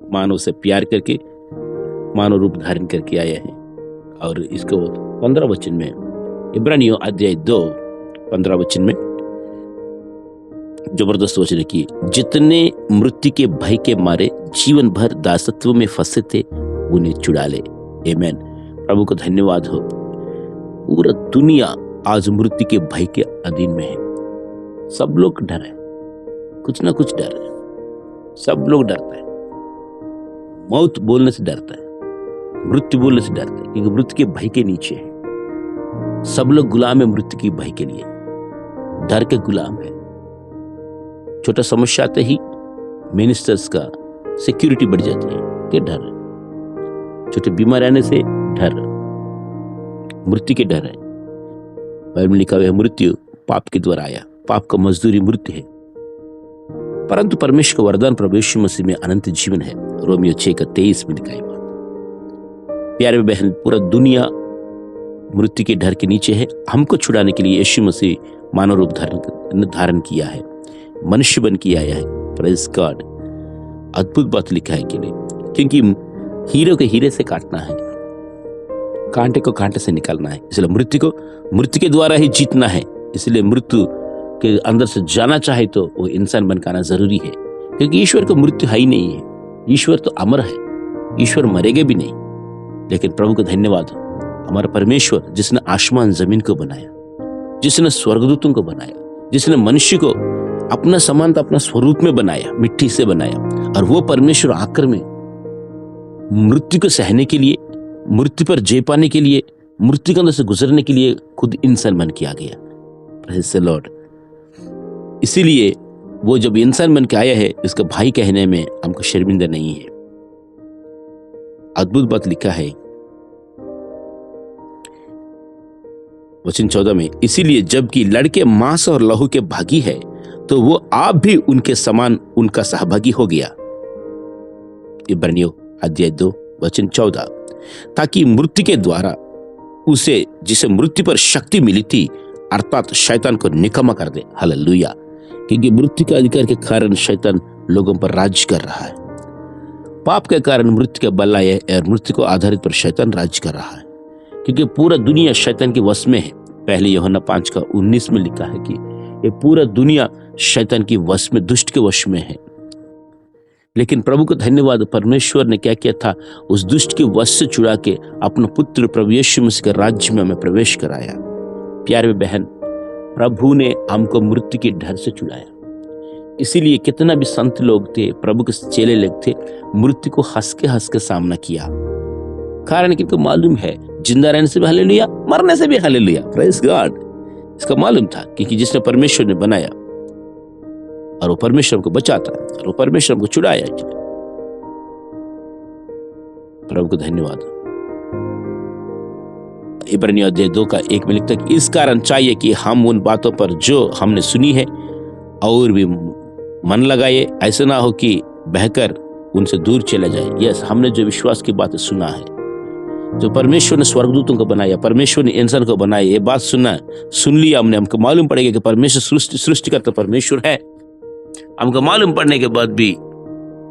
मानव से प्यार करके मानव रूप धारण करके आया है। और इसको 15 वचन में, इब्रानियों अध्याय 2 15 वचन में जबरदस्त वचन है कि जितने मृत्यु के भय के मारे जीवन भर दासत्व में फंसे थे उन्हें छुड़ा ले। आमीन। प्रभु को धन्यवाद हो। पूरा दुनिया आज मृत्यु के भय के अधीन में है। सब लोग डर है, कुछ ना कुछ डर है। सब लोग डरता है, मौत बोलने से डरता है, मृत्यु बोलने से डरता है, क्योंकि मृत्यु के भय के नीचे है। सब लोग गुलाम है मृत्यु के भय के लिए, डर के गुलाम है। छोटा समस्या आते ही मिनिस्टर्स का सिक्योरिटी बढ़ जाती है कि डर, छोटे बीमार रहने से डर, मृत्यु के डर है। बाइबल में लिखा हुआ है मृत्यु पाप के द्वारा आया, पाप का मजदूरी मृत्यु है, परंतु परमेश्वर का वरदान प्रभु यीशु मसीह में अनंत जीवन है। रोमियो 6:23 में लिखा है बात। प्यारे बहन, पूरा दुनिया मृत्यु के डर के नीचे है। हमको छुड़ाने के लिए यीशु मसीह मानव रूप धारण किया है, मनुष्य बन के आया है। Praise God. अद्भुत बात लिखा है के लिए, क्योंकि हीरे को हीरे से काटना है, कांटे को कांटे से निकालना है, इसलिए मृत्यु को मृत्यु के द्वारा ही जीतना है। इसलिए मृत्यु के अंदर से जाना चाहे तो वो इंसान बन आना जरूरी है, क्योंकि ईश्वर को मृत्यु है ही नहीं है। ईश्वर तो अमर है, ईश्वर मरेगा भी नहीं। लेकिन प्रभु को धन्यवाद हो, हमारा परमेश्वर जिसने आसमान जमीन को बनाया, जिसने स्वर्गदूतों को बनाया, जिसने मनुष्य को अपना समानता अपना स्वरूप में बनाया, मिट्टी से बनाया, और वो परमेश्वर आकर में मृत्यु को सहने के लिए, मृत्यु पर जय पाने के लिए, मृत्यु के अंदर से गुजरने के लिए खुद इंसान बन के आ गया। Praise the Lord. इसीलिए वो जब इंसान बन के आया है, इसका भाई कहने में हमको शर्मिंदा नहीं है। अद्भुत बात लिखा है वचन 14 में, इसीलिए जबकि लड़के मांस और लहू के भागी है, तो वो आप भी उनके समान उनका सहभागी हो गया। इब्रानियों अध्याय 2 वचन 14, ताकि मृत्यु के द्वारा उसे जिसे मृत्यु पर शक्ति मिली थी, अर्थात शैतान को निकम्मा कर दे। हालेलुया। क्योंकि मृत्यु के अधिकार के कारण शैतान लोगों पर राज कर रहा है। पाप के कारण मृत्यु का बल आया है और मृत्यु को आधारित पर शैतान राज कर रहा है, क्योंकि पूरा दुनिया शैतान के वश में है। पहले यूहन्ना 5:19 में लिखा है कि ये पूरा दुनिया शैतान की वश में, दुष्ट के वश में है। लेकिन प्रभु को धन्यवाद, परमेश्वर ने क्या किया था, उस दुष्ट के वश से छुड़ा के अपना पुत्र प्रभु यीशु मसीह के राज्य में हमें प्रवेश कराया। प्यारे बहन, प्रभु ने हमको मृत्यु के डर से छुड़ाया। इसीलिए कितना भी संत लोग थे, प्रभु के चेले लोग थे, मृत्यु को हंस के सामना किया। कारण किनको मालूम है, जिंदा रहने से भी हालेलुया, मरने से भी हालेलुया। Praise God. इसका मालूम था क्योंकि जिसने परमेश्वर ने बनाया और वो परमेश्वर को बचाता है और वो परमेश्वर को छुड़ाया। प्रभु को धन्यवाद। इब्रानियों अध्याय 2:1 में लिखता है कि इस कारण चाहिए कि हम उन बातों पर जो हमने सुनी है और भी मन लगाए, ऐसा ना हो कि बहकर उनसे दूर चला जाए। यस, हमने जो विश्वास की बातें सुना है, जो परमेश्वर ने स्वर्गदूतों को बनाया, परमेश्वर ने इंसान को बनाया, ये बात सुन लिया हमने। हमको मालूम पड़ेगा कि परमेश्वर सृष्टिकर्ता परमेश्वर है। हमको मालूम पड़ने के बाद भी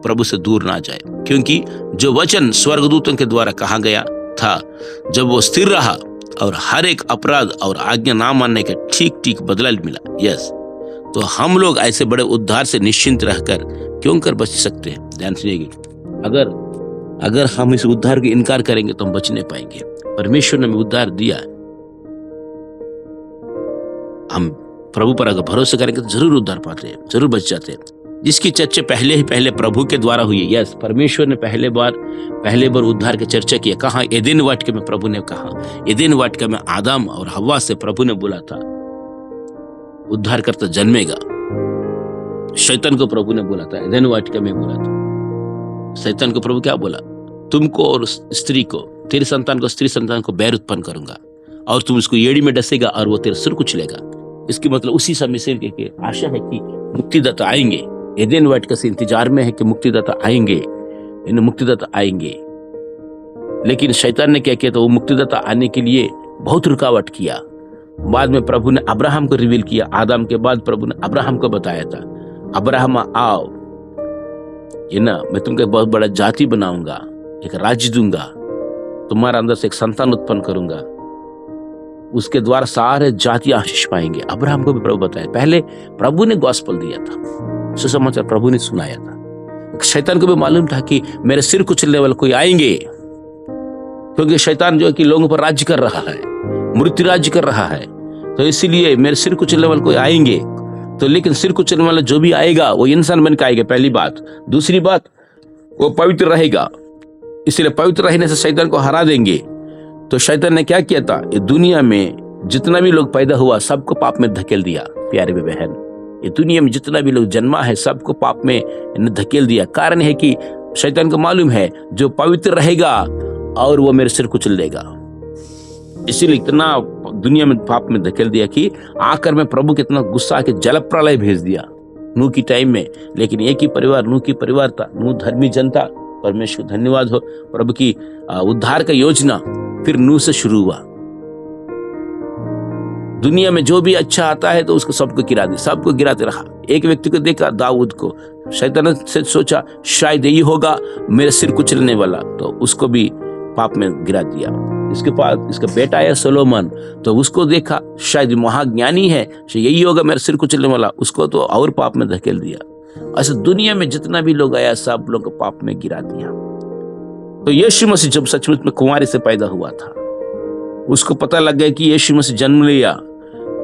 प्रभु से दूर ना जाए, क्योंकि जो वचन स्वर्गदूतों के द्वारा कहा गया था, जब वो स्थिर रहा और हर एक अपराध और आज्ञा ना मानने का ठीक बदला मिला। यस, तो हम लोग ऐसे बड़े उद्धार से निश्चिंत रहकर क्यों कर बच सकते हैं। ध्यान सुनिएगा, अगर हम इस उद्धार का इनकार करेंगे तो हम बच नहीं पाएंगे। परमेश्वर ने हमें उद्धार दिया है, हम प्रभु पर अगर भरोसा करेंगे तो जरूर उद्धार पाते हैं, जरूर बच जाते हैं। जिसकी चर्चा पहले प्रभु के द्वारा हुई है। यस, परमेश्वर ने पहले बार उद्धार की चर्चा किया। कहा? एदेन वाटिका में प्रभु ने कहा, एदेन वाटिका में आदम और हव्वा से प्रभु ने बोला था उद्धार करता जन्मेगा। शैतान को प्रभु ने बोला था, एदेन वाटिका में बोला था। शैतान को प्रभु क्या बोला? तुमको और स्त्री को, तेरे संतान को स्त्री संतान को बैर उत्पन्न करूंगा और तुम उसको एड़ी में डसेगा और वो तेरे सिर कुचलेगा। इसकी मतलब उसी समय से आशा है कि मुक्तिदाता आएंगे। एदेन वाटिका से इंतजार में है कि मुक्तिदाता आएंगे, मुक्तिदाता आएंगे। लेकिन शैतान ने क्या किया? तो वो मुक्तिदाता आने के लिए बहुत रुकावट किया। बाद में प्रभु ने अब्राहम को रिवील किया। आदम के बाद प्रभु ने अब्राहम को बताया था, अब्राहम आओ, ये ना, मैं तुमको एक बहुत बड़ा जाति बनाऊंगा, एक राज्य दूंगा, तुम्हारे अंदर से एक संतान उत्पन्न करूंगा, उसके द्वारा सारे जाति आशीष पाएंगे। अब्राहम को भी प्रभु बताया। पहले प्रभु ने गॉस्पेल दिया था, सुसमाचार प्रभु ने सुनाया था। शैतान को भी मालूम था कि मेरे सिर कुचलने वाले कोई आएंगे, क्योंकि शैतान जो है कि लोगों पर राज्य कर रहा है, मृत्यु राज्य कर रहा है, तो इसीलिए मेरे सिर कुचलने वाले कोई आएंगे। तो लेकिन सिर कुचलने वाला जो भी आएगा वो इंसान बन के आएगा, पहली बात। दूसरी बात, वो पवित्र रहेगा, इसलिए पवित्र रहने से शैतान को हरा देंगे। तो शैतान ने क्या किया था, ये दुनिया में जितना भी लोग पैदा हुआ सबको पाप में धकेल दिया। प्यारे बहन, ये दुनिया में जितना भी लोग जन्मा है सबको पाप में धकेल दिया। कारण है कि शैतान को मालूम है जो पवित्र रहेगा और वो मेरे सिर कुचल देगा, इसीलिए इतना दुनिया में पाप में धकेल दिया कि आकर में प्रभु के इतना गुस्सा के जल प्रलय भेज दिया नूह की टाइम में। लेकिन एक ही परिवार, नूह की परिवार था, नूह धर्मी जनता। परमेश्वर धन्यवाद हो, प्रभु की उद्धार का योजना फिर नूह से शुरू हुआ। दुनिया में जो भी अच्छा आता है तो उसको सबको गिराते रहा। एक व्यक्ति को देखा, दाऊद को, शैतान से सोचा शायद यही होगा मेरे सिर कुचलने वाला, तो उसको भी पाप में गिरा दिया। इसके बाद इसका बेटा है सोलोमन, तो उसको देखा शायद महाज्ञानी है, यही होगा मेरे सिर कुचलने वाला, उसको तो और पाप में धकेल दिया। ऐसे दुनिया में जितना भी लोग आया सब लोग को पाप में गिरा दिया। तो यीशु मसीह जब सचमुच में कुंवारी से पैदा हुआ था, उसको पता लग गया कि यीशु मसीह जन्म लिया,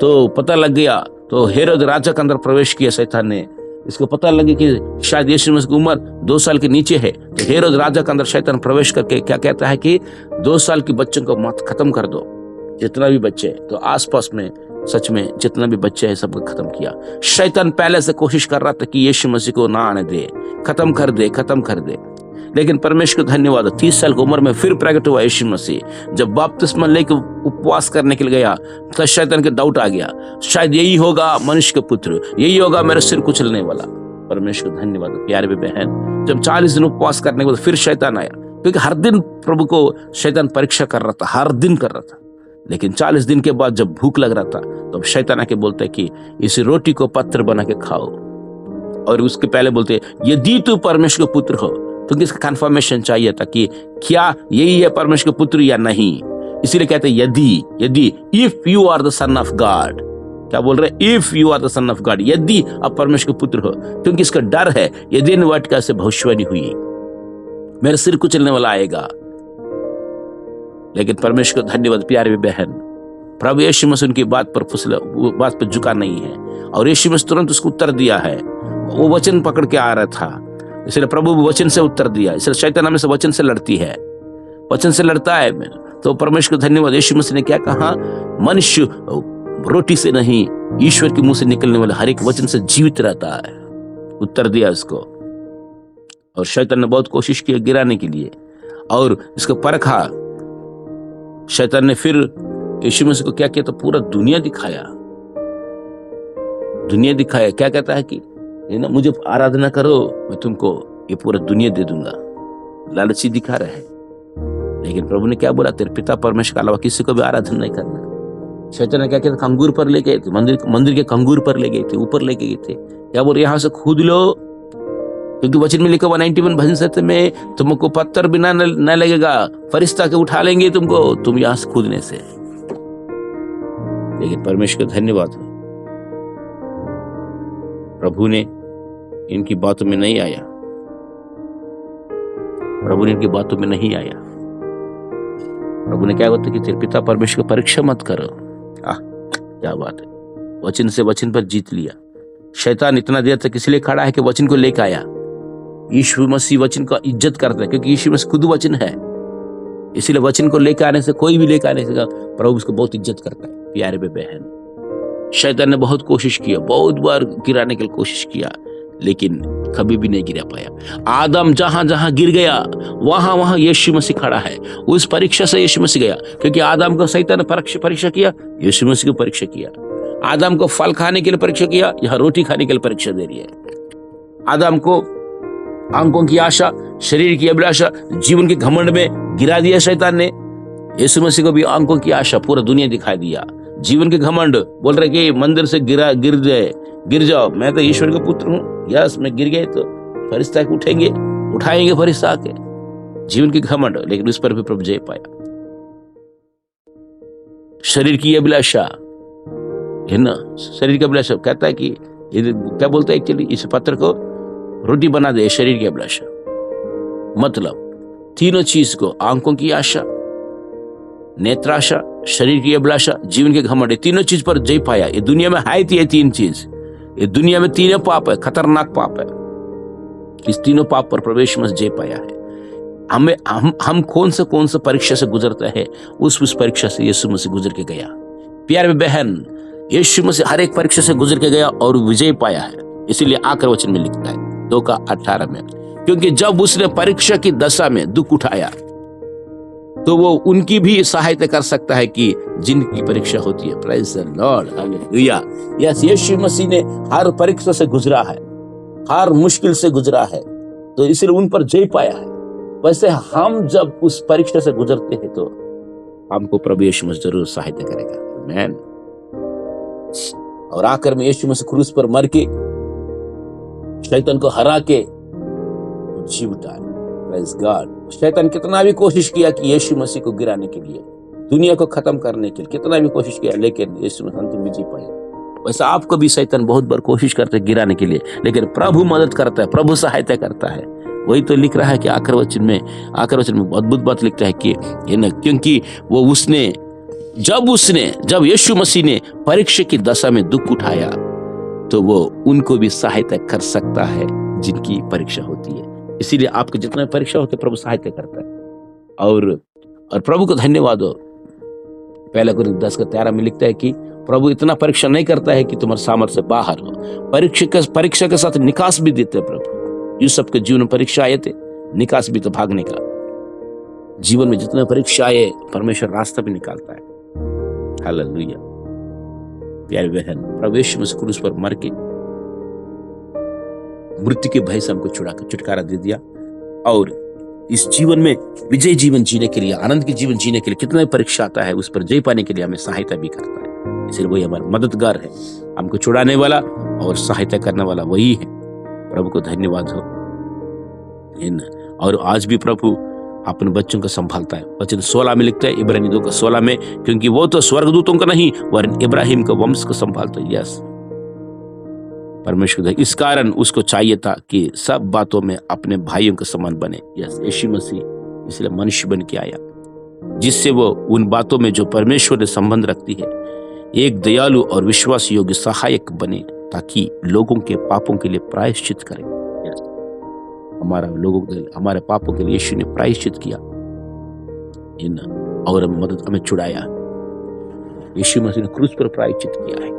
तो पता लग गया, तो हेरोद राजा के अंदर प्रवेश किया शैतान ने। इसको पता लगे कि शायद यीशु मसीह की उम्र 2 साल के नीचे है, तो हेरोद राजा के अंदर शैतान प्रवेश करके क्या कहता है कि 2 साल के बच्चों को मत खत्म कर दो, जितना भी बच्चे। तो आसपास में सच में जितना भी बच्चे हैं सबको खत्म किया। शैतान पहले से कोशिश कर रहा था कि यीशु मसीह को ना आने दे, खत्म कर दे। लेकिन परमेश्वर को धन्यवाद, 30 साल की उम्र में फिर प्रकट हुआ यीशु मसीह। जब बपतिस्मा लेकर उपवास करने के लिए गया तो शैतान के डाउट आ गया, शायद यही होगा मनुष्य के पुत्र, यही होगा मेरे सिर कुचलने वाला। परमेश्वर को धन्यवाद। प्यारे बहन, जब 40 दिन उपवास करने के बाद फिर शैतान आया, क्योंकि हर दिन प्रभु को शैतान परीक्षा कर रहा था, हर दिन कर रहा था। लेकिन 40 दिन के बाद जब भूख लग रहा था तो शैतान आके बोलता है कि इस रोटी को पत्थर बना के खाओ, और उसके पहले बोलते यदि तू परमेश्वर का पुत्र हो, क्योंकि इसका कंफर्मेशन चाहिए था कि क्या यही है परमेश्वर का पुत्र या नहीं। इसीलिए कहते हैं यदि if you are the son of God. क्या बोल रहे, if you are the son of God, यदि आप परमेश्वर का पुत्र हो। क्योंकि इसका डर है, यदि वाटिका से भविष्यवाणी हुई मेरे सिर कुचलने वाला आएगा। लेकिन परमेश्वर को धन्यवाद प्यारे बहन, प्रभु यीशु मसीह उनकी बात पर झुका नहीं है, और यीशु मसीह तुरंत उसको उत्तर दिया है। वो वचन पकड़ के आ रहा था, इसलिए प्रभु वचन से उत्तर दिया। इसलिए शैतान हमें से वचन से लड़ती है, वचन से लड़ता है। तो परमेश्वर को धन्यवाद, यीशु मसीह ने क्या कहा, मनुष्य रोटी से नहीं ईश्वर के मुंह से निकलने वाले हर एक वचन से जीवित रहता है। उत्तर दिया उसको, और शैतान ने बहुत कोशिश की गिराने के लिए, और इसको परखा। शैतान ने फिर यीशु मसीह को क्या किया, तो पूरा दुनिया दिखाया। क्या कहता है कि ना मुझे आराधना करो, मैं तुमको ये पूरा दुनिया दे दूंगा। लालची दिखा रहा है। लेकिन प्रभु ने क्या बोला, तेरे पिता परमेश्वर के अलावा किसी को भी आराधना नहीं करना। शैतान ने क्या किया, कंगूर पर ले गए थे, मंदिर के कंगूर पर ले गए थे, ऊपर ले गए थे। क्या बोल, यहाँ से कूद लो, क्योंकि वचन में लिखा हुआ 91 भजन 7 में तुमको पत्थर बिना न लगेगा, फरिश्ता के उठा लेंगे तुमको, तुम यहाँ से कूदने से। लेकिन परमेश्वर का धन्यवाद, प्रभु ने इनकी बातों में नहीं आया। प्रभु ने क्या बोलते कि तेरे पिता परमेश्वर की परीक्षा मत करो। क्या बात है, वचन से वचन पर जीत लिया। शैतान इतना देर तक इसलिए खड़ा है कि वचन को लेकर आया। यीशु मसीह वचन का इज्जत करता है, क्योंकि यीशु मसीह खुद वचन है। इसलिए वचन को लेकर आने से, कोई भी लेकर आने से प्रभु उसको बहुत इज्जत करता है। प्यारे बहन, शैतान ने बहुत कोशिश किया, बहुत बार गिराने की कोशिश किया, लेकिन कभी भी नहीं गिरा पाया। आदम जहां जहां गिर गया वहां वहां यीशु मसीह खड़ा है। उस परीक्षा से यीशु मसीह गया, क्योंकि आदम को शैतान ने परीक्षा किया, यीशु मसीह को परीक्षा किया। आदम को फल खाने के लिए परीक्षा किया, यहां रोटी खाने के लिए परीक्षा दे रही है। आदम को आंखों की आशा, शरीर की अभिलाषा, जीवन के घमंड में गिरा दिया शैतान ने। यीशु मसीह को भी आंखों की आशा पूरा दुनिया दिखाई दिया, जीवन के घमंड। बोल रहे कि मंदिर से गिर जाओ, मैं तो ईश्वर का पुत्र हूँ। यस, मैं गिर गए तो फरिश्ता के उठाएंगे फरिश्ता के जीवन की घमंड, लेकिन उस पर भी प्रभु जय पाया। शरीर की अभिलाषा है ना, शरीर की अभिलाषा कहता है कि क्या बोलता है एक्चुअली, इस पत्र को रोटी बना दे शरीर की अभिलाषा। मतलब तीनों चीज को, आंखों की आशा, नेत्राशा, शरीर की अभिलाषा, जीवन के घमंड, तीनों चीज पर जय पाया। ये दुनिया में है ये तीन चीज, ये दुनिया में तीनों पाप है, खतरनाक पाप है। इस तीनों पाप पर प्रवेश में जय पाया है। हम कौन सा परीक्षा से गुजरता है, उस परीक्षा से यीशु मसीह गुजर के गया। प्यारे बहन, यीशु मसीह हर एक परीक्षा से गुजर के गया और विजय पाया है। इसीलिए आखिर वचन में लिखता है 2:18 में, क्योंकि जब उसने परीक्षा की दशा में दुख उठाया तो वो उनकी भी सहायता कर सकता है कि जिनकी परीक्षा होती है। Praise the Lord, hallelujah. Yes, Yeshu Masih ने हर परीक्षा से गुजरा है, हर मुश्किल से गुजरा है, तो इसलिए उन पर जय पाया है। वैसे हम जब उस परीक्षा से गुजरते हैं तो हमको प्रभु यीशु मसीह जरूर सहायता करेगा। आमीन। और आखिर में यीशु मसीह क्रूस पर मर के शैतान को हरा के जी उठाया। Praise God. शैतान कितना भी कोशिश किया कि यीशु मसीह को गिराने के लिए, दुनिया को खत्म करने के लिए कितना भी कोशिश किया, लेकिन यीशु मसीह अंतिम विजय पाया। वैसा आपको भी शैतान बहुत बार कोशिश करते गिराने के लिए, लेकिन प्रभु मदद करता है, प्रभु सहायता करता है। वही तो लिख रहा है कि आखिर वचन में अद्भुत बात लिखता है कि क्योंकि वो जब यीशु मसीह ने परीक्षा की दशा में दुख उठाया तो वो उनको भी सहायता कर सकता है जिनकी परीक्षा होती है। इसीलिए आपके जितना परीक्षा होते प्रभु सहायता करता है। और प्रभु को धन्यवाद हो। 1 कोरिन्थियों 10:13 में लिखता है कि प्रभु इतना परीक्षा नहीं करता है कि तुम्हारे सामर्थ्य से बाहर हो, परीक्षा के साथ निकास भी देते हैं प्रभु। यूसुफ के जीवन में परीक्षा आए थे, निकास भी तो भागने का। जीवन में जितने परीक्षा आए परमेश्वर रास्ता भी निकालता है। हालेलुया। प्यारे बहन, प्रभु यीशु मसीह क्रूस पर मर के मृत्यु के भय से हमको छुटकारा दे दिया और इस जीवन में विजय जीवन जीने के लिए, आनंद के जीवन जीने के लिए कितना परीक्षा आता है, उस पर जय पाने के लिए हमें सहायता भी करता है। इसलिए वही हमारा मददगार है, हमको छुड़ाने वाला और सहायता करने वाला वही है। प्रभु को धन्यवाद हो। और आज भी प्रभु अपने बच्चों को संभालता है। वचन 16 में लिखता है, इब्रानी 2:16 में, क्योंकि वो तो स्वर्गदूतों का नहीं वरन इब्राहिम के वंश को संभालता है। यस, परमेश्वर इस कारण उसको चाहिए था कि सब बातों में अपने भाइयों के समान बने। यस, यीशु मसीह इसलिए मनुष्य बन के आया, जिससे वो उन बातों में जो परमेश्वर से संबंध रखती है एक दयालु और विश्वास योग्य सहायक बने, ताकि लोगों के पापों के लिए प्रायश्चित करे। हमारे पापों के लिए यीशु ने प्रायश्चित किया और हमें छुड़ाया। यीशु मसीह ने क्रूस पर प्रायश्चित किया है।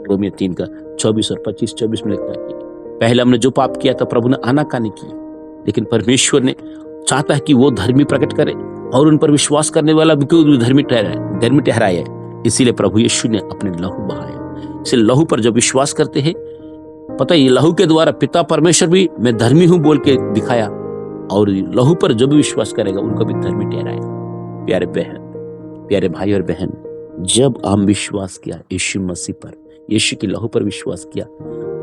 रोमियो 3:24 और 25-24 में लिखता है कि पहले हमने जो पाप किया था प्रभु ने आनाकानी की, लेकिन परमेश्वर ने चाहता है कि वो धर्मी प्रकट करे और उन पर विश्वास करने वाला भी धर्मी ठहराए। इसीलिए प्रभु यीशु ने अपने लहू बहाया। इसे लहू पर जब विश्वास करते हैं, पता है लहू के द्वारा पिता परमेश्वर भी मैं धर्मी हूं बोल के दिखाया, और लहू पर जो भी विश्वास करेगा उनको भी धर्मी ठहराया। प्यारे बहन, प्यारे भाई और बहन, जब हम विश्वास किया यीशु मसीह पर, यीशु के लहू पर विश्वास किया,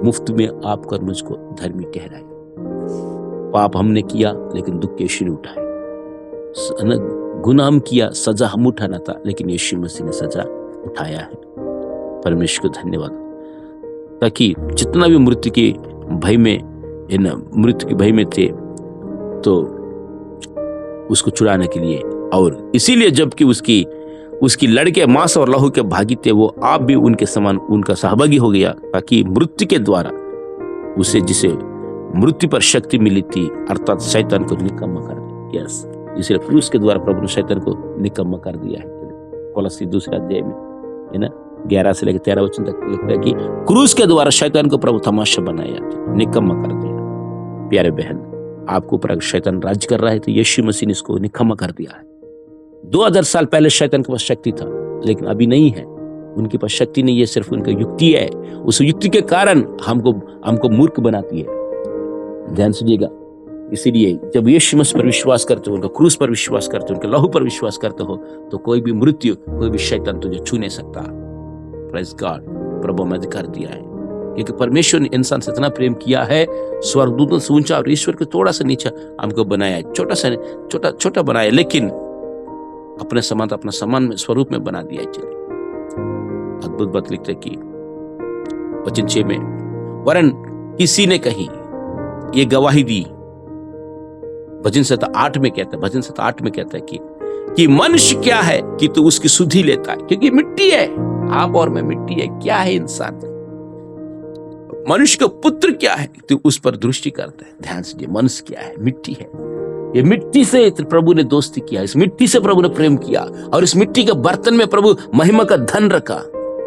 मुफ्त में आपको और मुझको धर्मी ठहराया। पाप हमने किया लेकिन दुख यीशु ने उठाया, गुनाह हम किया, सजा हम उठाना था, लेकिन यीशु मसीह ने सजा उठाया है। परमेश्वर को धन्यवाद। ताकि जितना भी मृत्यु के भय में थे तो उसको छुड़ाने के लिए, और इसीलिए जबकि उसकी लड़के मांस और लहू के भागी थे, वो आप भी उनके समान उनका सहभागी हो गया, ताकि मृत्यु के द्वारा उसे, जिसे मृत्यु पर शक्ति मिली थी, अर्थात शैतान को निकम्मा कर दिया। यस, इसलिए क्रूस के द्वारा प्रभु ने शैतान को निकम्मा कर दिया है। कोलोसी 2 में है ना, 11 से लेकर 13 वचन तक लिखता है कि क्रूस के द्वारा शैतान को प्रभु तमाशा बनाया, निकम्मा कर दिया। प्यारे बहन, आपको ऊपर शैतान राज्य कर रहा है तो यीशु मसीह ने इसको निकम्मा कर दिया है। 2000 साल पहले शैतान के पास शक्ति था, लेकिन अभी नहीं है। उनके पास शक्ति नहीं है, सिर्फ उनका युक्ति है। उस युक्ति के कारण हमको मूर्ख बनाती है। ध्यान सुनिएगा। इसीलिए जब यीशु मसीह पर विश्वास करते हो, उनका क्रूस पर विश्वास करते हो, उनके लहू पर विश्वास करते हो, तो कोई भी मृत्यु, कोई भी शैतान तुझे छू नहीं सकता। प्रेज़ गॉड, प्रभु हमें अधिकार दिया है। क्योंकि परमेश्वर ने इंसान से इतना प्रेम किया है, स्वर्गदूतों से ऊंचा और ईश्वर के थोड़ा सा नीचा हमको बनाया है, छोटा बनाया, लेकिन अपने समान अपना समान में स्वरूप में बना दिया है। चलिए अद्भुत बात लिखते कि वचन 6 में, वरन किसी ने कही ये गवाही दी, भजन 8 में कहता है कि मनुष्य क्या है कि तू उसकी सुधि लेता है, क्योंकि मिट्टी है, आप और मैं मिट्टी है। क्या है इंसान? मनुष्य का पुत्र क्या है तो उस पर दृष्टि करता है। ध्यान से, मनुष्य क्या है? मिट्टी है। ये मिट्टी से प्रभु ने दोस्ती किया, इस मिट्टी से प्रभु ने प्रेम किया, और इस मिट्टी के बर्तन में प्रभु महिमा का धन रखा।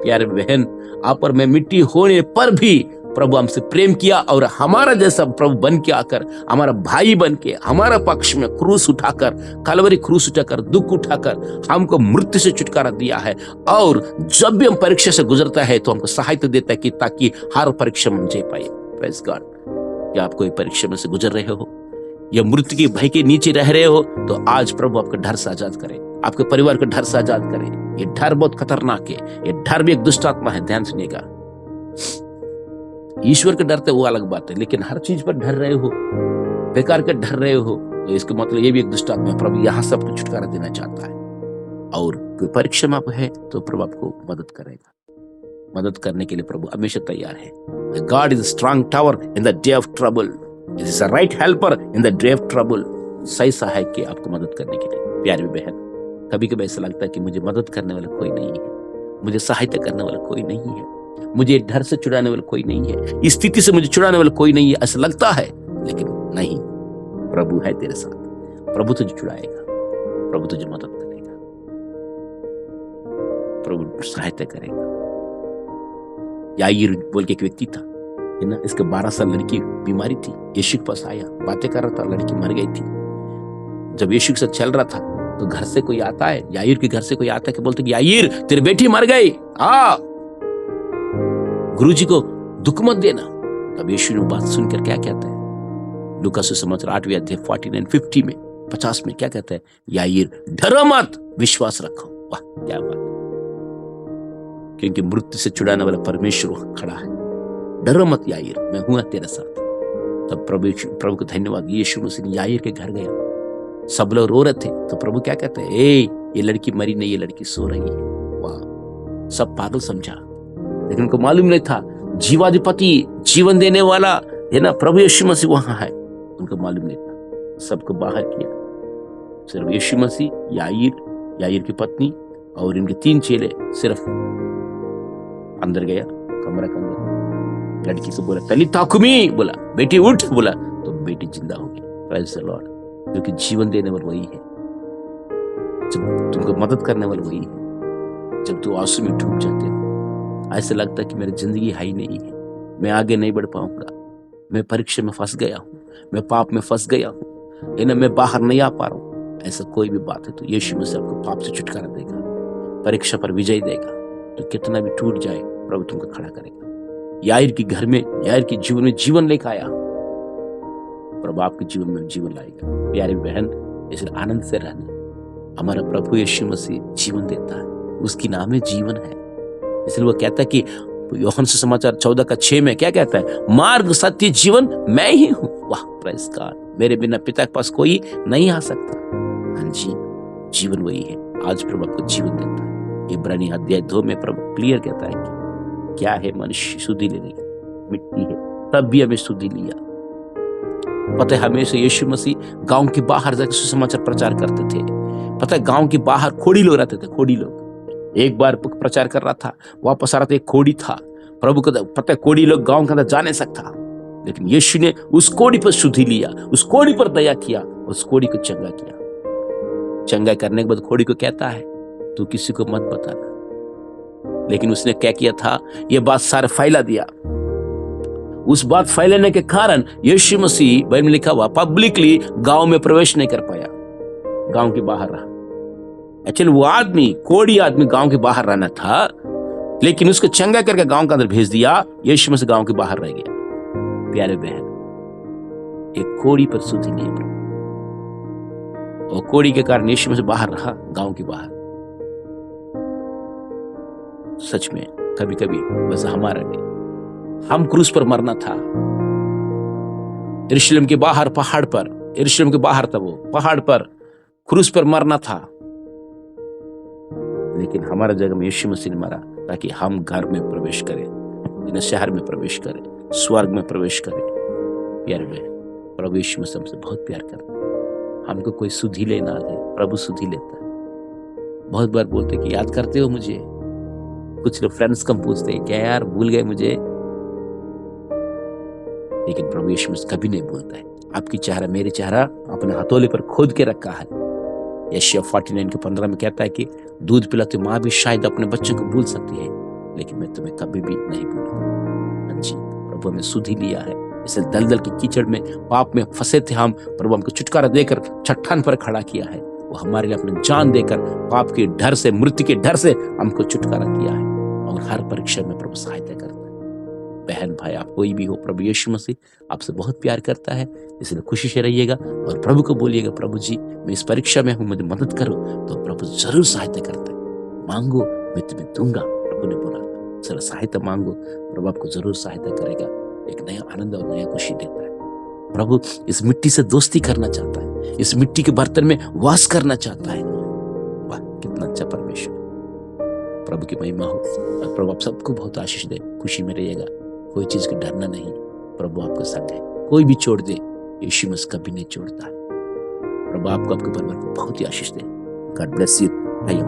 प्यारे बहन, आप और मैं मिट्टी होने पर भी प्रभु हमसे प्रेम किया, और हमारा जैसा प्रभु बन के आकर, हमारा भाई बन के, हमारा पक्ष में क्रूस उठाकर, कलवरी क्रूस उठाकर, दुख उठाकर हमको मृत्यु से छुटकारा दिया है। और जब भी हम परीक्षा से गुजरता है तो हमको सहायता देता है कि ताकि हर परीक्षा में जी पाए। Praise God. क्या आप कोई परीक्षा में से गुजर रहे हो या मृत्यु के भय के नीचे रह रहे हो, तो आज प्रभु आपका डर से आजाद करे, आपके परिवार का डर से आजाद करे। ये डर बहुत खतरनाक है, ये डर भी एक दुष्ट आत्मा है। ध्यान सुनिएगा, ईश्वर के डरते वो अलग बात है, लेकिन हर चीज पर डर रहे हो, बेकार के डर रहे हो, तो इसका मतलब ये भी एक दुष्ट आत्मा है। प्रभु यहाँ सबको छुटकारा देना चाहता है, और कोई परीक्षा में आप है तो प्रभु आपको मदद करेगा। मदद करने के लिए प्रभु हमेशा तैयार है। God is a strong tower in the day of trouble, it is a right helper in the day of trouble. सही सहायक के आपको मदद करने के लिए। प्यारी बहन, कभी कभी ऐसा लगता है कि मुझे मदद करने वाला कोई नहीं है, मुझे सहायता करने वाला कोई नहीं है, मुझे डर से छुड़ाने वाला कोई नहीं है, इस स्थिति से मुझे छुड़ाने वाला कोई नहीं है, ऐसा लगता है। लेकिन नहीं, प्रभु है तेरे साथ। प्रभु तुझे छुड़ाएगा, प्रभु तुझे मदद करेगा, प्रभु सहायता करेगा। याईर बोल के एक व्यक्ति था, है ना, इसके 12 साल लड़की बीमारी थी। यीशु के पास आया, बातें कर रहा था, लड़की मर गई थी। जब यीशु के साथ चल रहा था तो घर से कोई आता है, याईर के घर से कोई आता है कि बोलते कि याईर तेरी बेटी मर गई, आ गुरुजी को दुख मत देना। तब यीशु ने बात सुनकर क्या कहता है? लूका सुसमाचार 8वें अध्याय 49-50 में 50 में क्या कहता है? याईर डरो मत, विश्वास रखो। वाह क्या बात, क्योंकि मृत्यु से छुड़ाने वाला परमेश्वर खड़ा है। डरो मत याईर, मैं हूं तेरे साथ। तब प्रभु को धन्यवाद, यीशु मसीह याईर के घर गया, सब लोग रो रहे थे, तो प्रभु क्या कहते हैं? ये लड़की मरी नहीं, ये लड़की सो रही है। वाह, सब पागल समझा, लेकिन उनको मालूम नहीं था जीवाधिपति, जीवन देने वाला, है ना, प्रभु यीशु मसीह वहां है। उनको मालूम नहीं था, सबको बाहर किया। सिर्फ यीशु मसीह, याईर की पत्नी और इनके 3 चेले सिर्फ अंदर गया, कमरा के अंदर। लड़की को बोला तलीता कुमी, बोला बेटी उठ, बोला तो बेटी जिंदा हो गई। Praise the Lord. क्योंकि जीवन देने वाला वही है, जब तुमको मदद करने वाला वही है। जब तू आंसू में डूब जाते हो, ऐसा लगता है कि मेरी जिंदगी है ही नहीं है, मैं आगे नहीं बढ़ पाऊंगा, मैं परीक्षा में फंस गया हूं, मैं पाप में फंस गया हूं, है ना, मैं बाहर नहीं आ पा रहा हूं, ऐसा कोई भी बात है तो यीशु मसीह आपको पाप से छुटकारा देगा, परीक्षा पर विजय देगा। तो कितना भी टूट जाए प्रभु तुमको खड़ा करेगा। याईर के घर में, याईर के जीवन में जीवन लेकर आया, प्रभु आपके जीवन में जीवन लाएगा। प्यारी बहन, इसलिए आनंद से रहना। हमारा प्रभु यीशु मसीह जीवन देता है, उसकी नाम में जीवन है। इसलिए वो कहता है कि यूहन्ना सुसमाचार 14:6 में क्या कहता है? मार्ग, सत्य, जीवन मैं ही हूं। वाह प्रेज़ गॉड, मेरे बिना पिता के पास कोई नहीं आ सकता। हाँ जी, जीवन वही है। आज प्रभु आपको जीवन देता है। इब्रानी अध्याय 2 में प्रभु क्लियर कहता है कि क्या है मनुष्य शुद्धि लेने के लिए? मिट्टी है, तब भी हमें शुद्धि लिया। पता है, हमेशा यीशु मसीह गांव के बाहर जाकर सुसमाचार प्रचार करते थे। पता है, गांव के बाहर खोड़ी लोग रहते थे, खोड़ी लोग। एक बार प्रचार कर रहा था, वापस आ रहा था, एक कोढ़ी था। प्रभु को पता है कोढ़ी लोग गांव के अंदर जा नहीं सकता, लेकिन यीशु ने उस कोढ़ी पर शुद्धि लिया, उस कोढ़ी पर दया किया, उस कोढ़ी को चंगा किया। चंगा करने के बाद कोढ़ी को कहता है तू किसी को मत बताना, लेकिन उसने क्या किया था? यह बात सारे फैला दिया। उस बात फैलाने के कारण यीशु मसीह, बाइबल में लिखा हुआ, पब्लिकली गांव में प्रवेश नहीं कर पाया, गांव के बाहर रहा। एक्चुअली वो आदमी, कोढ़ी आदमी गांव के बाहर रहना था, लेकिन उसको चंगा करके गांव के अंदर भेज दिया। यीशु मसीह गांव के बाहर रह गया। प्यारे बहन, एक कोढ़ी पर शुद्धि लिया और कोढ़ी के कारण यीशु मसीह बाहर रहा, गांव के बाहर। सच में कभी कभी बस हमारा नहीं, हम क्रूस पर मरना था। यरूशलेम के बाहर पहाड़ पर, यरूशलेम के बाहर था वो पहाड़ पर, क्रूस पर मरना था, लेकिन हमारा जगह में यीशु मसीह ने मरा ताकि हम घर में प्रवेश करें, इन शहर में प्रवेश करें, स्वर्ग में प्रवेश करें। प्यारे बहन, प्रभु यीशु मसीह हमसे बहुत प्यार करता है। हमको कोई सुधि लेना आ जाए, प्रभु सुधि लेता है। बहुत बार बोलते कि याद करते हो मुझे? कुछ लोग फ्रेंड्स कम पूछते हैं, क्या यार भूल गए मुझे? लेकिन प्रभु यीशु मसीह कभी नहीं भूलता है। आपकी चेहरा, मेरे चेहरा अपने हथौले पर खोद के रखा है। यशायाह 49 के 15 में कहता है कि दूध पिलाती माँ भी शायद अपने बच्चों को भूल सकती है, लेकिन मैं तुम्हें कभी भी नहीं भूलूंगा। हाँ जी, प्रभु हमें सुधि लिया है। इसे दलदल के कीचड़ में, पाप में फंसे थे हम, प्रभु हमको छुटकारा देकर चट्टान पर खड़ा किया है। वो हमारे लिए अपनी जान देकर पाप के डर से, मृत्यु के डर से हमको छुटकारा किया है, और हर परीक्षा में प्रभु सहायता करता है। बहन भाई, आप कोई भी हो, प्रभु यीशु मसीह आपसे बहुत प्यार करता है, इसलिए खुशी से रहिएगा और प्रभु को बोलिएगा, प्रभु जी मैं इस परीक्षा में हूं, मुझे मदद करो। तो प्रभु जरूर सहायता करता है। मांगो मैं तुम्हें दूंगा, प्रभु ने बोला। सर सहायता मांगो, प्रभु आपको जरूर सहायता करेगा, एक नया आनंद और नया खुशी देता है। प्रभु इस मिट्टी से दोस्ती करना चाहता है, इस मिट्टी के बर्तन में वास करना चाहता है। वाह, कितना अच्छा परमेश्वर। प्रभु की महिमा हो और प्रभु आप सबको बहुत आशीष दे। खुशी में रहिएगा, कोई चीज का डरना नहीं, प्रभु आपके साथ है। कोई भी छोड़ दे, यीशु मसीह कभी नहीं छोड़ता है। प्रभु आपको, आपके परिवार को बहुत ही आशीष दे। God bless you. आइए